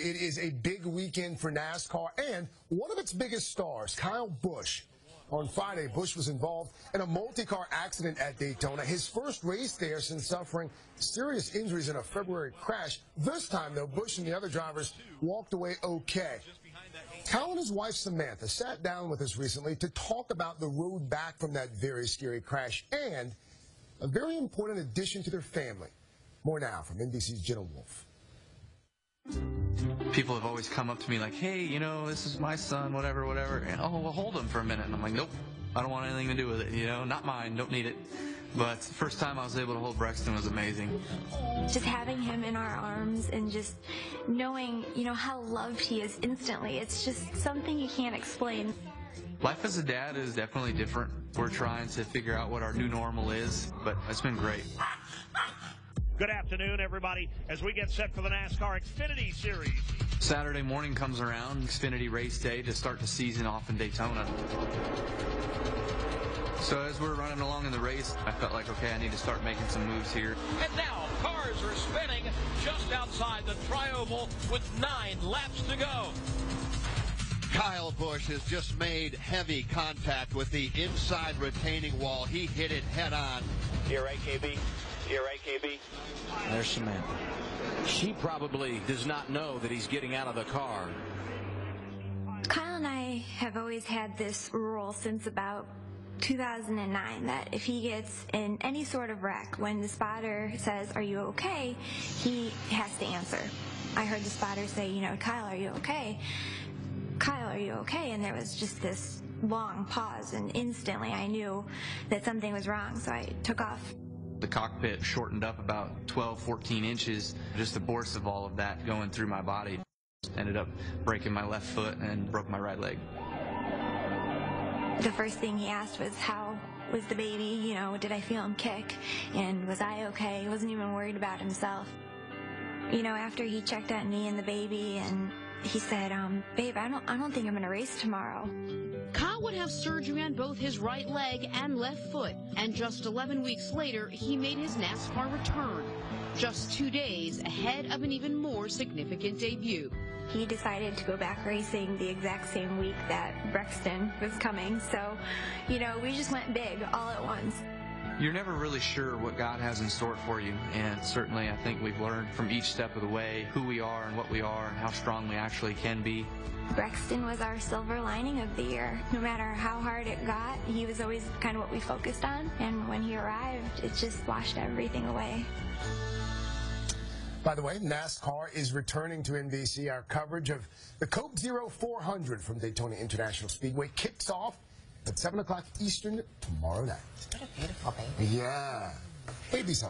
it is a big weekend for NASCAR and one of its biggest stars, Kyle Busch. On Friday, Busch was involved in a multi-car accident at Daytona, his first race there since suffering serious injuries in a February crash. This time, though, Busch and the other drivers walked away okay. Kyle and his wife, Samantha, sat down with us recently to talk about the road back from that very scary crash and a very important addition to their family. More now from NBC's Jenna Wolf. People have always come up to me like, hey, you know, this is my son, whatever, and oh, well, hold him for a minute. And I'm like, nope, I don't want anything to do with it, you know, not mine, don't need it. But the first time I was able to hold Braxton was amazing. Just having him in our arms and just knowing, you know, how loved he is instantly, it's just something you can't explain. Life as a dad is definitely different. We're trying to figure out what our new normal is, but it's been great. Good afternoon, everybody, as we get set for the NASCAR Xfinity Series. Saturday morning comes around, Xfinity race day, to start the season off in Daytona. So as we're running along in the race, I felt like, okay, I need to start making some moves here. And now cars are spinning just outside the tri-oval with 9 laps to go. Kyle Busch has just made heavy contact with the inside retaining wall. He hit it head on. You're right, KB. You're right, KB. There's Samantha. She probably does not know that he's getting out of the car. Kyle and I have always had this rule since about 2009 that if he gets in any sort of wreck, when the spotter says, "Are you okay?" he has to answer. I heard the spotter say, you know, "Kyle, are you okay? Kyle, are you okay?" And there was just this long pause, and instantly I knew that something was wrong, so I took off. The cockpit shortened up about 12, 14 inches. Just the force of all of that going through my body. Ended up breaking my left foot and broke my right leg. The first thing he asked was, how was the baby? You know, did I feel him kick? And was I okay? He wasn't even worried about himself. You know, after he checked on me and the baby, and he said, "Babe, I don't think I'm going to race tomorrow." Kyle would have surgery on both his right leg and left foot, and just 11 weeks later, he made his NASCAR return, just 2 days ahead of an even more significant debut. He decided to go back racing the exact same week that Braxton was coming, so, you know, we just went big all at once. You're never really sure what God has in store for you, and certainly I think we've learned from each step of the way who we are and what we are and how strong we actually can be. Braxton was our silver lining of the year. No matter how hard it got, he was always kind of what we focused on, and when he arrived, it just washed everything away. By the way, NASCAR is returning to NBC. Our coverage of the Coke Zero 400 from Daytona International Speedway kicks off at 7 o'clock Eastern tomorrow night. What a beautiful baby. Yeah. Baby's up.